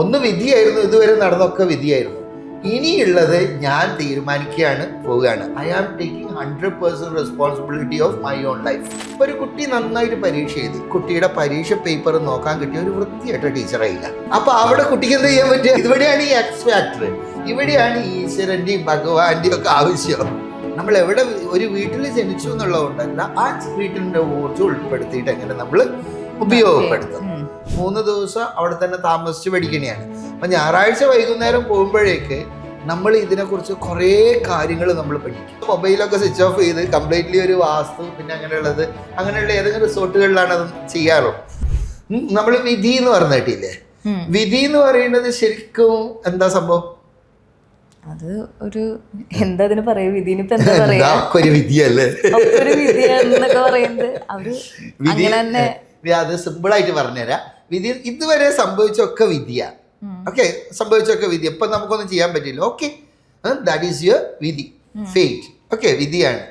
ഒന്ന് വിധിയായിരുന്നു, ഇതുവരെ നടന്നൊക്കെ വിധിയായിരുന്നു. ഇനിയുള്ളത് ഞാൻ തീരുമാനിക്കുകയാണ്, പോവുകയാണ്. I am taking 100% responsibility of my own life. ഒരു കുട്ടി നന്നായിട്ട് പരീക്ഷ എഴുതി, കുട്ടിയുടെ പരീക്ഷ പേപ്പർ നോക്കാൻ കിട്ടിയ ഒരു വൃത്തിയായിട്ട് ടീച്ചറായില്ല. അപ്പൊ അവിടെ കുട്ടിക്ക് എന്ത് ചെയ്യാൻ പറ്റുക? ഇവിടെയാണ് ഈ എക്സ് ഫാക്ടർ, ഇവിടെയാണ് ഈശ്വരന്റെയും ഭഗവാന്റെയും ഒക്കെ ആവശ്യം. നമ്മൾ എവിടെ ഒരു വീട്ടിൽ ജനിച്ചു എന്നുള്ളതുകൊണ്ടല്ല, ആ വീട്ടിന്റെ ഊർജ്ജം ഉൾപ്പെടുത്തിയിട്ട് എങ്ങനെ നമ്മൾ ഉപയോഗപ്പെടുത്തും. 3 ദിവസം അവിടെ തന്നെ താമസിച്ച് പഠിക്കണയാണ്. അപ്പൊ ഞായറാഴ്ച വൈകുന്നേരം പോകുമ്പോഴേക്ക് നമ്മൾ ഇതിനെക്കുറിച്ച് കുറേ കാര്യങ്ങൾ നമ്മൾ പഠിക്കും. മൊബൈലൊക്കെ സ്വിച്ച് ഓഫ് ചെയ്ത് കംപ്ലീറ്റ്ലി ഒരു വാസ്തു പിന്നെ അങ്ങനെയുള്ള ഏതെങ്കിലും റിസോർട്ടുകളിലാണ് അത് ചെയ്യാറോ. നമ്മൾ വിധി എന്ന് പറഞ്ഞിട്ടില്ലേ, വിധി എന്ന് പറയുന്നത് ശരിക്കും എന്താ സംഭവം? അത് ഒരു എന്താ പറയാ, വിധിനിപ്പോ എന്താ പറയാ, ഒരു വിധിയല്ലേ, ഒരു വിധിയാണെന്നൊക്കെ പറയുന്നത് അവര് അങ്ങനെ തന്നെ. അത് സിമ്പിൾ ആയിട്ട് പറഞ്ഞുതരാം. വിധി ഇതുവരെ സംഭവിച്ചൊക്കെ വിധിയാ. ഓക്കെ, സംഭവിച്ചൊക്കെ വിധി. ഇപ്പൊ നമുക്കൊന്നും ചെയ്യാൻ പറ്റില്ല. ഓക്കെ, ദാറ്റ് ഈസ് യുവർ വിധി, ഫേറ്റ്. ഓക്കെ, വിധിയാണ്.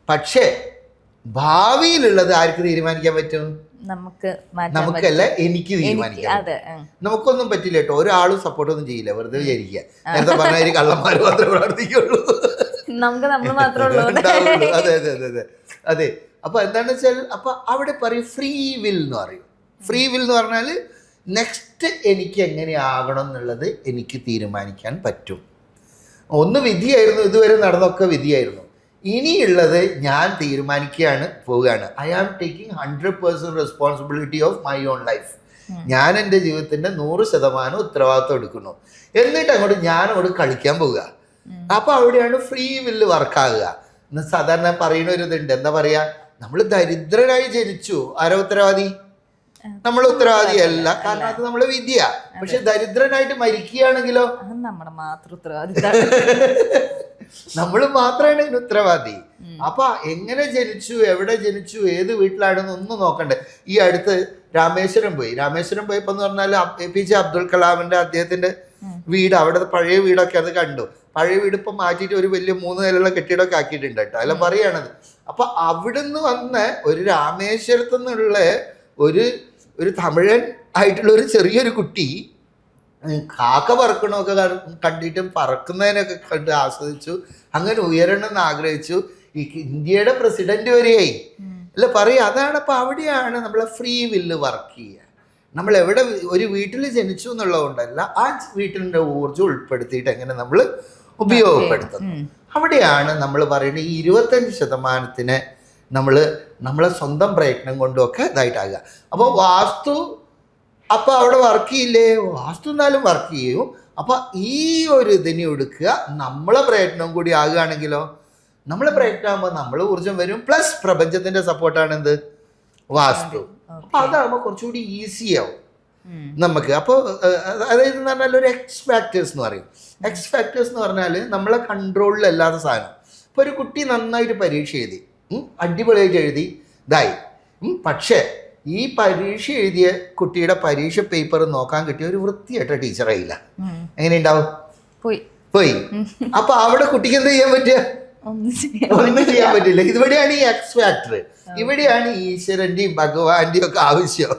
പക്ഷേ ഭാവിയിലുള്ളത് ആർക്ക് തീരുമാനിക്കാൻ പറ്റും? നമുക്കല്ല, എനിക്ക് തീരുമാനിക്കാം. നമുക്കൊന്നും പറ്റില്ല കേട്ടോ. ഒരാളും സപ്പോർട്ടൊന്നും ചെയ്യില്ല, വെറുതെ വിചാരിക്കുക. നേരത്തെ പറഞ്ഞ കള്ളന്മാർ മാത്രമേ പ്രവർത്തിക്കുള്ളൂ, അതെ അതെ അതെ അതെ അതെ. അപ്പൊ എന്താണെന്ന് വെച്ചാൽ, അപ്പൊ അവിടെ പറയും ഫ്രീ വിൽ എന്ന് പറയും. ഫ്രീ വിൽ എന്ന് പറഞ്ഞാൽ നെക്സ്റ്റ് എനിക്ക് എങ്ങനെയാകണം എന്നുള്ളത് എനിക്ക് തീരുമാനിക്കാൻ പറ്റും. ഒന്ന് വിധിയായിരുന്നു, ഇതുവരെ നടന്നൊക്കെ വിധിയായിരുന്നു. ഇനിയുള്ളത് ഞാൻ തീരുമാനിക്കുകയാണ്, പോവുകയാണ്. I am taking 100% responsibility of my own life. ഞാൻ എൻ്റെ ജീവിതത്തിൻ്റെ 100% ഉത്തരവാദിത്വം എടുക്കുന്നു. എന്നിട്ട് അങ്ങോട്ട് കളിക്കാൻ പോവുക. അപ്പൊ അവിടെയാണ് ഫ്രീ വില്ല് വർക്കാകുക. സാധാരണ പറയുന്ന ഒരു ഇതുണ്ട്, എന്താ പറയാ, നമ്മൾ ദരിദ്രനായി ജനിച്ചു, ആരോ ഉത്തരവാദി? നമ്മൾ ഉത്തരവാദിയല്ല, കാരണം അത് നമ്മളെ വിധിയാ. പക്ഷെ ദരിദ്രനായിട്ട് മരിക്കുകയാണെങ്കിലോ നമ്മുടെ മാത്രം ഉത്തരവാദി, നമ്മൾ മാത്രമാണ് ഇതിന് ഉത്തരവാദി. അപ്പൊ എങ്ങനെ ജനിച്ചു, എവിടെ ജനിച്ചു, ഏത് വീട്ടിലാണെന്ന് ഒന്നും നോക്കണ്ടേ. ഈ അടുത്ത് രാമേശ്വരം പോയപ്പോ എന്ന് പറഞ്ഞാൽ APJ അബ്ദുൽ കലാമിന്റെ അദ്ദേഹത്തിന്റെ വീട്, അവിടെ പഴയ വീടൊക്കെ അത് കണ്ടു. പഴയ വീട് ഇപ്പം മാറ്റിയിട്ട് ഒരു വലിയ 3 നിലയുള്ള കെട്ടിടമൊക്കെ ആക്കിയിട്ടുണ്ട് കേട്ടോ, അല്ല പറയണത്. അപ്പൊ അവിടുന്ന് വന്ന ഒരു രാമേശ്വരത്തു നിന്നുള്ള ഒരു തമിഴൻ ആയിട്ടുള്ള ഒരു ചെറിയൊരു കുട്ടി കാക്ക പറക്കണമൊക്കെ കണ്ടിട്ടും പറക്കുന്നതിനൊക്കെ കണ്ട് ആസ്വദിച്ചു. അങ്ങനെ ഉയരണമെന്ന് ആഗ്രഹിച്ചു. ഈ ഇന്ത്യയുടെ പ്രസിഡന്റ് വരെയായി അല്ല പറയാ. അതാണ്. അപ്പൊ അവിടെയാണ് നമ്മളെ ഫ്രീ വില്ല് വർക്ക് ചെയ്യുക. നമ്മൾ എവിടെ ഒരു വീട്ടിൽ ജനിച്ചു എന്നുള്ളതുകൊണ്ടല്ല, ആ വീട്ടിൻ്റെ ഊർജ്ജം ഉൾപ്പെടുത്തിയിട്ട് എങ്ങനെ നമ്മൾ ഉപയോഗപ്പെടുത്തുന്നു. അവിടെയാണ് നമ്മൾ പറയുന്നത് ഈ 25% നമ്മളെ സ്വന്തം പ്രയത്നം കൊണ്ടുമൊക്കെ ഇതായിട്ടാകുക. അപ്പോൾ വാസ്തു അപ്പം അവിടെ വർക്ക് ചെയ്യില്ലേ? വാസ്തു എന്നാലും വർക്ക് ചെയ്യും. അപ്പം ഈ ഒരു ഇതിനെ എടുക്കുക, നമ്മളെ പ്രയത്നം കൂടി ആകുകയാണെങ്കിലോ, നമ്മളെ പ്രയത്നമാകുമ്പോൾ നമ്മൾ ഊർജ്ജം വരും. പ്ലസ് പ്രപഞ്ചത്തിൻ്റെ സപ്പോർട്ടാണ് എന്ത്? വാസ്തു. അപ്പം അതാകുമ്പോൾ കുറച്ചുകൂടി ഈസി ആവും നമുക്ക്. അപ്പോൾ അതായത് എന്ന് പറഞ്ഞാൽ ഒരു എക്സ് ഫാക്ടേഴ്സ് എന്ന് പറയും. എക്സ് ഫാക്ടേഴ്സ് എന്ന് പറഞ്ഞാൽ നമ്മളെ കൺട്രോളിലല്ലാത്ത സാധനം. ഇപ്പോൾ ഒരു കുട്ടി നന്നായിട്ട് പരീക്ഷ എഴുതി, അടിപൊളിയായിട്ട് എഴുതി, ഇതായി. പക്ഷേ ഈ പരീക്ഷ എഴുതിയ കുട്ടിയുടെ പരീക്ഷ പേപ്പർ നോക്കാൻ കിട്ടിയ ഒരു വൃത്തിയായിട്ട് ടീച്ചറായില്ല. എങ്ങനെയുണ്ടാവും? പോയി. അപ്പൊ അവിടെ കുട്ടിക്ക് എന്ത് ചെയ്യാൻ പറ്റുക? ഒന്നും ചെയ്യാൻ പറ്റില്ല. ഇവിടെയാണ് ഈ എക്സ് ഫാക്ടർ, ഇവിടെയാണ് ഈശ്വരന്റെയും ഭഗവാന്റെയും ഒക്കെ ആവശ്യം.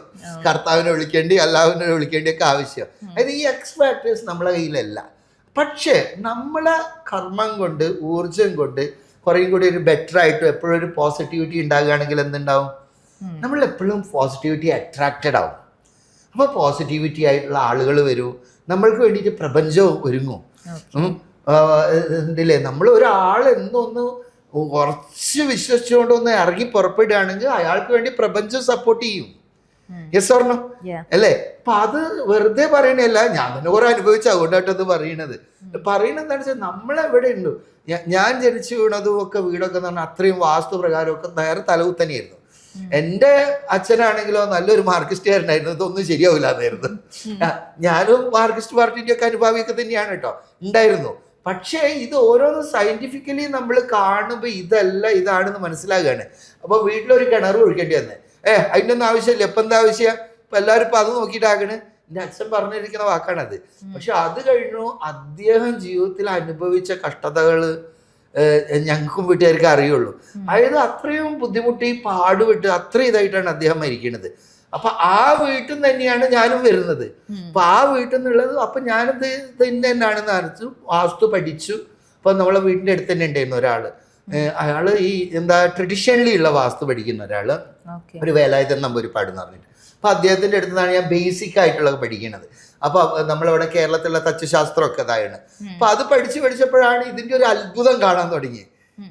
കർത്താവിനെ വിളിക്കേണ്ടി അല്ലാഹുവിനെ വിളിക്കേണ്ടി ഒക്കെ ആവശ്യം. അതായത് ഈ എക്സ് ഫാക്ടേഴ്സ് നമ്മളെ കയ്യിലല്ല. പക്ഷെ നമ്മളെ കർമ്മം കൊണ്ട്, ഊർജം കൊണ്ട് കുറേയും കൂടി ഒരു ബെറ്റർ ആയിട്ടും എപ്പോഴും ഒരു പോസിറ്റിവിറ്റി ഉണ്ടാകുകയാണെങ്കിൽ എന്തുണ്ടാവും? നമ്മൾ എപ്പോഴും പോസിറ്റിവിറ്റി അട്രാക്റ്റഡ് ആവും. അപ്പോൾ പോസിറ്റിവിറ്റി ആയിട്ടുള്ള ആളുകൾ വരും, നമ്മൾക്ക് വേണ്ടിയിട്ട് പ്രപഞ്ചവും ഒരുങ്ങും. എന്തില്ലേ, നമ്മൾ ഒരാൾ എന്നൊന്ന് കുറച്ച് വിശ്വസിച്ചുകൊണ്ടൊന്ന് ഇറങ്ങി പുറപ്പെടുകയാണെങ്കിൽ അയാൾക്ക് വേണ്ടി പ്രപഞ്ചം സപ്പോർട്ട് ചെയ്യും. യെസ് ഓർണോ അല്ലേ? അപ്പൊ അത് വെറുതെ പറയണല്ല, ഞാൻ തന്നെ കുറെ അനുഭവിച്ചു, അതുകൊണ്ടായിട്ടത് പറയണത്. എന്താണെന്ന് വെച്ചാൽ നമ്മളെവിടെ ഉണ്ടോ, ഞാൻ ജനിച്ചു വീണതും ഒക്കെ വീടൊക്കെ എന്ന് പറഞ്ഞാൽ അത്രയും വാസ്തു പ്രകാരമൊക്കെ നേരെ തലകുത്തന്നെയായിരുന്നു. എൻ്റെ അച്ഛനാണെങ്കിലോ നല്ലൊരു മാർക്സിസ്റ്റുകാരനായിരുന്നു, ഇതൊന്നും ശരിയാവില്ല എന്നായിരുന്നു. ഞാനും മാർക്സിസ്റ്റ് പാർട്ടിൻ്റെ ഒക്കെ അനുഭാവിയൊക്കെ തന്നെയാണ് കേട്ടോ, ഉണ്ടായിരുന്നു. പക്ഷേ ഇത് ഓരോന്നും സയന്റിഫിക്കലി നമ്മൾ കാണുമ്പോൾ ഇതല്ല ഇതാണെന്ന് മനസ്സിലാകുകയാണ്. അപ്പോൾ വീട്ടിലൊരു കിണർ ഒഴിക്കേണ്ടി വന്നേ, അതിനൊന്നും ആവശ്യമില്ല, ഇപ്പം എന്താ ആവശ്യം? ഇപ്പം എല്ലാവരും ഇപ്പം അത് നോക്കിയിട്ടാകണ്. എൻ്റെ അച്ഛൻ പറഞ്ഞിരിക്കുന്ന വാക്കാണത്. പക്ഷെ അത് കഴിഞ്ഞു അദ്ദേഹം ജീവിതത്തിൽ അനുഭവിച്ച കഷ്ടതകൾ ഞങ്ങൾക്കും വീട്ടുകാർക്ക് അറിയുള്ളൂ. അതായത് അത്രയും ബുദ്ധിമുട്ടി പാടുപെട്ട് അത്രയും ഇതായിട്ടാണ് അദ്ദേഹം മരിക്കുന്നത്. അപ്പൊ ആ വീട്ടിൽ നിന്ന് തന്നെയാണ് ഞാനും വരുന്നത്. അപ്പൊ ആ വീട്ടിൽ നിന്നുള്ളത് അപ്പൊ ഞാനിത് തന്നെയാണെന്ന് അനച്ചു വാസ്തു പഠിച്ചു. അപ്പൊ നമ്മളെ വീടിന്റെ അടുത്ത് തന്നെ ഉണ്ടായിരുന്നു ഒരാള്, അയാള് ഈ എന്താ ട്രഡീഷണലി ഉള്ള വാസ്തു പഠിക്കുന്ന ഒരാള്, ഒരു വേലായുധൻ നമ്പൂരിപ്പാട് എന്ന് പറഞ്ഞിട്ട്. അപ്പൊ അദ്ദേഹത്തിന്റെ അടുത്ത് നിന്നാണ് ഞാൻ ബേസിക് ആയിട്ടുള്ളത് പഠിക്കുന്നത്. അപ്പൊ നമ്മളിവിടെ കേരളത്തിലുള്ള തച്ചുശാസ്ത്രമൊക്കെ ഇതായാണ്. അപ്പൊ അത് പഠിച്ചപ്പോഴാണ് ഇതിന്റെ ഒരു അത്ഭുതം കാണാൻ തുടങ്ങി.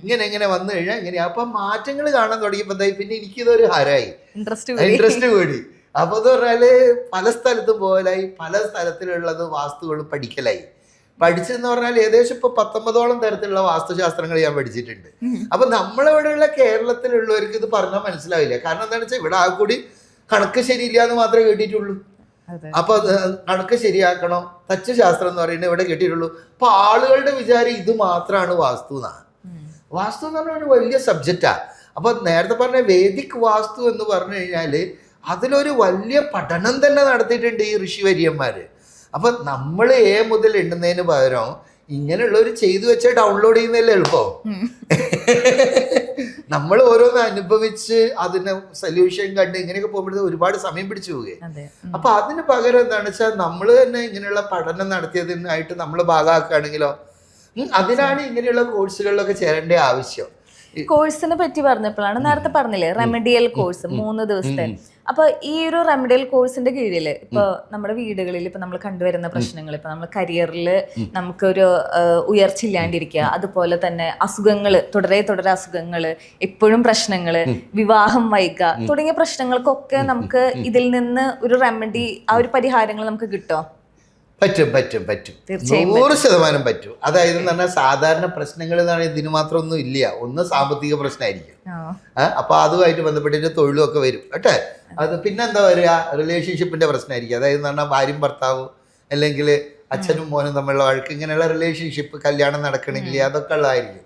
ഇങ്ങനെ വന്നു കഴിഞ്ഞാൽ ഇങ്ങനെയാ. അപ്പൊ മാറ്റങ്ങൾ കാണാൻ തുടങ്ങിയപ്പോ പിന്നെ എനിക്കിതൊരു ഹരായി, ഇൻട്രസ്റ്റ് കൂടി. അപ്പൊ എന്ന് പറഞ്ഞാല് പല സ്ഥലത്തും പോകലായി, പല സ്ഥലത്തിലുള്ളത് വാസ്തുകളും പഠിക്കലായി. പഠിച്ചെന്ന് പറഞ്ഞാൽ ഏകദേശം ഇപ്പൊ 19ഓളം തരത്തിലുള്ള വാസ്തുശാസ്ത്രങ്ങൾ ഞാൻ പഠിച്ചിട്ടുണ്ട്. അപ്പൊ നമ്മളിവിടെയുള്ള കേരളത്തിലുള്ളവർക്ക് ഇത് പറഞ്ഞാൽ മനസ്സിലാവില്ല. കാരണം എന്താണെന്ന് വെച്ചാൽ ഇവിടെ ആ കൂടി കണക്ക് ശരിയില്ല എന്ന് മാത്രമേ കേട്ടിട്ടുള്ളൂ. അപ്പൊ കണക്ക് ശരിയാക്കണം, തച്ചുശാസ്ത്രം എന്ന് പറയുന്നത് ഇവിടെ കേട്ടിട്ടുള്ളൂ. അപ്പൊ ആളുകളുടെ വിചാരം ഇത് മാത്രമാണ് വാസ്തു എന്നാണ്. വാസ്തു എന്ന് പറഞ്ഞാൽ ഒരു വലിയ സബ്ജക്റ്റാ. അപ്പൊ നേരത്തെ പറഞ്ഞ വേദിക് വാസ്തു എന്ന് പറഞ്ഞു കഴിഞ്ഞാല് അതിലൊരു വലിയ പഠനം തന്നെ നടത്തിയിട്ടുണ്ട് ഈ ഋഷിവര്യന്മാര്. അപ്പൊ നമ്മൾ മുതൽ എണ്ണുന്നതിന് പകരം ഇങ്ങനെയുള്ളവർ ചെയ്തു വെച്ച ഡൗൺലോഡ് ചെയ്യുന്നതല്ലേ എളുപ്പം. നമ്മൾ ഓരോന്ന് അനുഭവിച്ച് അതിന് സൊല്യൂഷൻ കണ്ട് ഇങ്ങനെയൊക്കെ പോകുമ്പോഴത്തെ ഒരുപാട് സമയം പിടിച്ചു പോവുകയെ. അപ്പൊ അതിന് പകരം എന്താണെന്ന് വെച്ചാൽ നമ്മൾ തന്നെ ഇങ്ങനെയുള്ള പഠനം നടത്തിയതിനായിട്ട് നമ്മൾ ഭാഗമാക്കുകയാണെങ്കിലോ, അതിനാണ് ഇങ്ങനെയുള്ള കോഴ്സുകളിലൊക്കെ ചേരേണ്ട ആവശ്യം. കോഴ്സിനെ പറ്റി പറഞ്ഞപ്പോഴാണ് നേരത്തെ പറഞ്ഞില്ലേ റെമഡിയൽ കോഴ്സ് 3 ദിവസത്തെ. അപ്പൊ ഈ ഒരു റെമഡിയൽ കോഴ്സിന്റെ കീഴില് ഇപ്പൊ നമ്മുടെ വീടുകളിൽ ഇപ്പൊ നമ്മൾ കണ്ടുവരുന്ന പ്രശ്നങ്ങൾ, ഇപ്പൊ നമ്മൾ കരിയറിൽ നമുക്കൊരു ഉയർച്ച ഇല്ലാണ്ടിരിക്കുക, അതുപോലെ തന്നെ അസുഖങ്ങള് തുടരെ അസുഖങ്ങള്, എപ്പോഴും പ്രശ്നങ്ങള്, വിവാഹം വൈകുക തുടങ്ങിയ പ്രശ്നങ്ങൾക്കൊക്കെ നമുക്ക് ഇതിൽ നിന്ന് ഒരു റെമഡി, ആ ഒരു പരിഹാരങ്ങൾ നമുക്ക് കിട്ടുമോ? പറ്റും 100% പറ്റും. അതായത് എന്ന് പറഞ്ഞാൽ സാധാരണ പ്രശ്നങ്ങൾ എന്ന് ഇതിന് മാത്രം ഒന്നും ഇല്ല. ഒന്ന് സാമ്പത്തിക പ്രശ്നമായിരിക്കും, അപ്പൊ അതുമായിട്ട് ബന്ധപ്പെട്ടിട്ട് തൊഴിലും ഒക്കെ വരും കേട്ടെ. അത് പിന്നെ എന്താ പറയുക, റിലേഷൻഷിപ്പിന്റെ പ്രശ്നമായിരിക്കും. അതായത് എന്ന് പറഞ്ഞാൽ ഭാര്യയും ഭർത്താവും അല്ലെങ്കിൽ അച്ഛനും മോനും തമ്മിലുള്ള വഴക്ക്, ഇങ്ങനെയുള്ള റിലേഷൻഷിപ്പ്, കല്യാണം നടക്കണില്ല, അതൊക്കെ ഉള്ളതായിരിക്കും.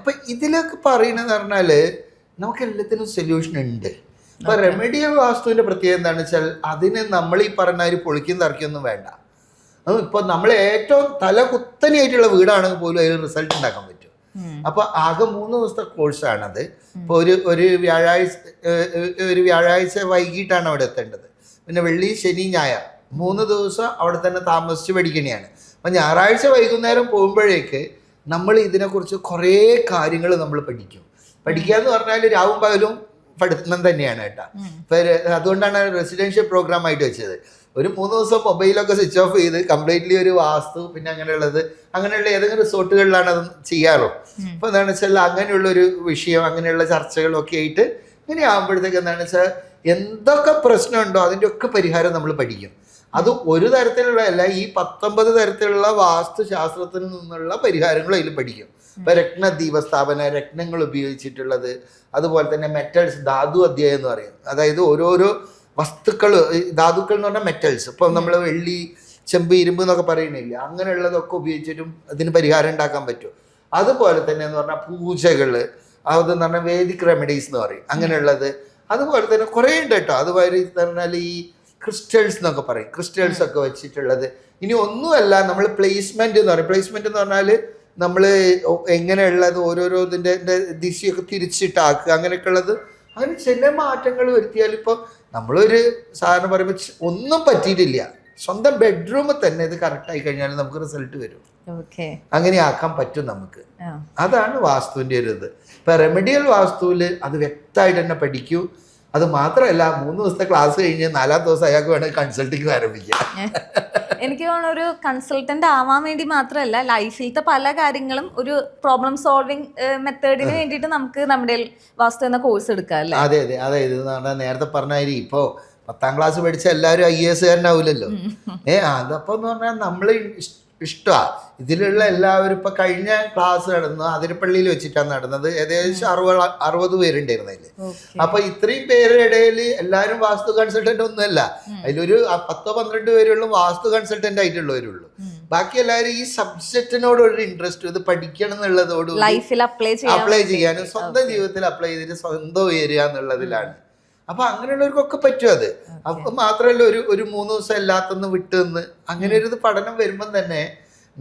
അപ്പൊ ഇതിലൊക്കെ പറയണെന്ന് പറഞ്ഞാല് നമുക്ക് എല്ലാത്തിനും സൊല്യൂഷൻ ഉണ്ട്. അപ്പൊ റെമഡിയൽ വാസ്തുവിന്റെ പ്രത്യേകത എന്താണെന്ന് വെച്ചാൽ അതിന് നമ്മൾ ഈ പറഞ്ഞ ഒരു പൊളിക്കും തറക്കൊന്നും വേണ്ട. ഇപ്പൊ നമ്മൾ ഏറ്റവും തലകുത്തനെയായിട്ടുള്ള വീടാണെങ്കിൽ പോലും അതിൽ റിസൾട്ട് ഉണ്ടാക്കാൻ പറ്റും. അപ്പൊ ആകെ 3 ദിവസത്തെ കോഴ്സാണത്. ഇപ്പൊ ഒരു വ്യാഴാഴ്ച വൈകിട്ടാണ് അവിടെ എത്തേണ്ടത്. പിന്നെ വെള്ളി, ശനി, ഞായർ 3 ദിവസം അവിടെ തന്നെ താമസിച്ച് പഠിക്കണയാണ്. അപ്പൊ ഞായറാഴ്ച വൈകുന്നേരം പോകുമ്പോഴേക്ക് നമ്മൾ ഇതിനെക്കുറിച്ച് കുറേ കാര്യങ്ങൾ നമ്മൾ പഠിക്കുക എന്ന് പറഞ്ഞാൽ രാവും പകലും പഠിത്തം തന്നെയാണ് കേട്ടോ. ഇപ്പൊ അതുകൊണ്ടാണ് റെസിഡൻഷ്യൽ പ്രോഗ്രാം ആയിട്ട് വെച്ചത്. ഒരു 3 ദിവസം മൊബൈലൊക്കെ സ്വിച്ച് ഓഫ് ചെയ്ത് കംപ്ലീറ്റ്ലി ഒരു വാസ്തു, പിന്നെ അങ്ങനെയുള്ള ഏതെങ്കിലും റിസോർട്ടുകളിലാണ് അത് ചെയ്യാറോ. അപ്പൊ എന്താണെന്ന് വെച്ചാൽ അങ്ങനെയുള്ള ഒരു വിഷയം, അങ്ങനെയുള്ള ചർച്ചകളൊക്കെ ആയിട്ട് ഇങ്ങനെ ആകുമ്പോഴത്തേക്ക് എന്താണെന്ന് വെച്ചാൽ എന്തൊക്കെ പ്രശ്നമുണ്ടോ അതിൻ്റെ ഒക്കെ പരിഹാരം നമ്മൾ പഠിക്കും. അത് ഒരു തരത്തിലുള്ള അല്ല, ഈ 19 തരത്തിലുള്ള വാസ്തുശാസ്ത്രത്തിൽ നിന്നുള്ള പരിഹാരങ്ങളും അതിൽ പഠിക്കും. ഇപ്പൊ രത്നദീപസ്ഥാപന, രത്നങ്ങൾ ഉപയോഗിച്ചിട്ടുള്ളത്, അതുപോലെ തന്നെ മെറ്റൽസ്, ധാതു അധ്യായം എന്ന് പറയും. അതായത് ഓരോരോ വസ്തുക്കൾ, ധാതുക്കൾ എന്ന് പറഞ്ഞാൽ മെറ്റൽസ്. ഇപ്പം നമ്മൾ വെള്ളി, ചെമ്പ്, ഇരുമ്പ് എന്നൊക്കെ പറയുന്നില്ല, അങ്ങനെയുള്ളതൊക്കെ ഉപയോഗിച്ചിട്ടും അതിന് പരിഹാരം ഉണ്ടാക്കാൻ പറ്റും. അതുപോലെ തന്നെ എന്ന് പറഞ്ഞാൽ പൂജകൾ, അതെന്ന് പറഞ്ഞാൽ വേദിക് റെമഡീസ് എന്ന് പറയും, അങ്ങനെയുള്ളത്. അതുപോലെ തന്നെ കുറേ ഉണ്ട് കേട്ടോ. അതുപോലെ പറഞ്ഞാൽ ഈ ക്രിസ്റ്റൽസ് എന്നൊക്കെ പറയും, ക്രിസ്റ്റൽസ് ഒക്കെ വെച്ചിട്ടുള്ളത്. ഇനി ഒന്നുമല്ല, നമ്മൾ പ്ലേസ്മെന്റ് എന്ന് പറയും. പ്ലേസ്മെന്റ് എന്ന് പറഞ്ഞാൽ നമ്മൾ എങ്ങനെയുള്ളത് ഓരോരോ ഇതിൻ്റെ ദിശയൊക്കെ തിരിച്ചിട്ടാക്കുക, അങ്ങനെയൊക്കെ ഉള്ളത്. അങ്ങനെ ചില മാറ്റങ്ങൾ വരുത്തിയാൽ ഇപ്പോൾ നമ്മളൊരു സാധാരണ പറയുമ്പോൾ ഒന്നും പറ്റിയിട്ടില്ല, സ്വന്തം ബെഡ്റൂമിൽ തന്നെ ഇത് കറക്റ്റ് ആയി കഴിഞ്ഞാൽ നമുക്ക് റിസൾട്ട് വരും. അങ്ങനെ ആക്കാൻ പറ്റും നമുക്ക്. അതാണ് വാസ്തുവിൻ്റെ ഒരു ഇത്. ഇപ്പൊ റെമഡിയൽ വാസ്തുവിൽ അത് വ്യക്തമായിട്ട് തന്നെ പഠിക്കൂ. അത് മാത്രമല്ല 3 ദിവസത്തെ ക്ലാസ് കഴിഞ്ഞ് 4ാം ദിവസം അയാൾക്ക് വേണമെങ്കിൽ കൺസൾട്ടിങ് ആരംഭിക്കാം. എനിക്ക് തോന്നുന്നു ഒരു കൺസൾട്ടന്റ് ആവാൻ വേണ്ടി മാത്രമല്ല, ലൈഫിലത്തെ പല കാര്യങ്ങളും ഒരു പ്രോബ്ലം സോൾവിങ് മെത്തേഡിന് വേണ്ടിയിട്ട് നമുക്ക് നമ്മുടെ വാസ്തു എന്ന കോഴ്സ് എടുക്കാം അല്ലേ? അതെ. അതായത് നേരത്തെ പറഞ്ഞാൽ ഇപ്പോ 10ാം ക്ലാസ് പഠിച്ച എല്ലാവരും IAS കാരനാവില്ലല്ലോ. അതപ്പോ എന്ന് പറഞ്ഞാൽ നമ്മൾ ഇഷ്ടമാണ് ഇതിലുള്ള എല്ലാവരും. ഇപ്പൊ കഴിഞ്ഞ ക്ലാസ് നടന്നു അതിരപ്പള്ളിയിൽ വെച്ചിട്ടാണ് നടന്നത്. ഏകദേശം 60 പേരുണ്ടായിരുന്നതില്. അപ്പൊ ഇത്രയും പേരുടെ ഇടയിൽ എല്ലാവരും വാസ്തു കൺസൾട്ടന്റ് ഒന്നുമല്ല. അതിലൊരു 10-12 പേരുള്ളൂ വാസ്തു കൺസൾട്ടന്റ് ആയിട്ടുള്ളവരുള്ളൂ. ബാക്കി എല്ലാവരും ഈ സബ്ജക്റ്റിനോട് ഒരു ഇൻട്രസ്റ്റ്, ഇത് പഠിക്കണം എന്നുള്ളതോട് ലൈഫിൽ അപ്ലൈ ചെയ്യാനും സ്വന്തം ജീവിതത്തിൽ അപ്ലൈ ചെയ്തിട്ട് സ്വന്തം ഉയരുക എന്നുള്ളതിലാണ്. അപ്പൊ അങ്ങനെയുള്ളവർക്കൊക്കെ പറ്റും അത്. അപ്പൊ മാത്രമല്ല ഒരു 3 ദിവസം എല്ലാത്തൊന്ന് വിട്ട് നിന്ന് അങ്ങനെ ഒരു പഠനം വരുമ്പം തന്നെ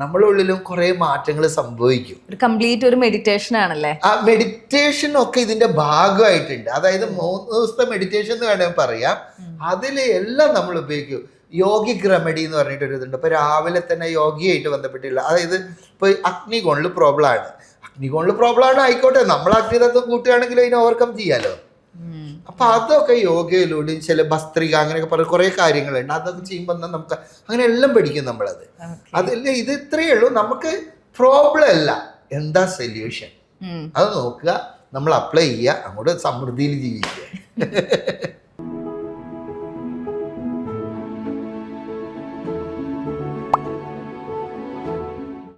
നമ്മുടെ ഉള്ളിലും കുറെ മാറ്റങ്ങൾ സംഭവിക്കും. ഒരു കംപ്ലീറ്റ് ഒരു മെഡിറ്റേഷൻ ആണല്ലേ? ആ മെഡിറ്റേഷൻ ഒക്കെ ഇതിന്റെ ഭാഗമായിട്ടുണ്ട്. അതായത് 3 ദിവസത്തെ മെഡിറ്റേഷൻ എന്ന് വേണമെങ്കിൽ പറയാം. അതിൽ എല്ലാം നമ്മൾ ഉപയോഗിക്കും. യോഗിക് റെമഡി എന്ന് പറഞ്ഞിട്ടൊരു ഇതുണ്ട്. ഇപ്പൊ രാവിലെ തന്നെ യോഗിയായിട്ട് ബന്ധപ്പെട്ടില്ല. അതായത് ഇപ്പൊ അഗ്നികോണിൽ പ്രോബ്ലം ആണ്, അഗ്നികോണിൽ പ്രോബ്ലം ആണ് ആയിക്കോട്ടെ, നമ്മൾ അഗ്നിതത്വം കൂട്ടുകയാണെങ്കിൽ അതിനെ ഓവർകം ചെയ്യാലോ. അപ്പൊ അതൊക്കെ യോഗയിലൂടെയും ചില ഭസ്ത്രിക അങ്ങനെയൊക്കെ പറഞ്ഞ കുറെ കാര്യങ്ങളുണ്ട്. അതൊക്കെ ചെയ്യുമ്പോൾ നമുക്ക് അങ്ങനെ എല്ലാം പഠിക്കും നമ്മളത്. അതല്ലേ ഇത് ഇത്രയേ ഉള്ളൂ. നമുക്ക് പ്രോബ്ലം അല്ല, എന്താ സൊല്യൂഷൻ അത് നോക്കുക, നമ്മൾ അപ്ലൈ ചെയ്യുക, അങ്ങോട്ട് സമൃദ്ധിയിൽ ജീവിക്കുക.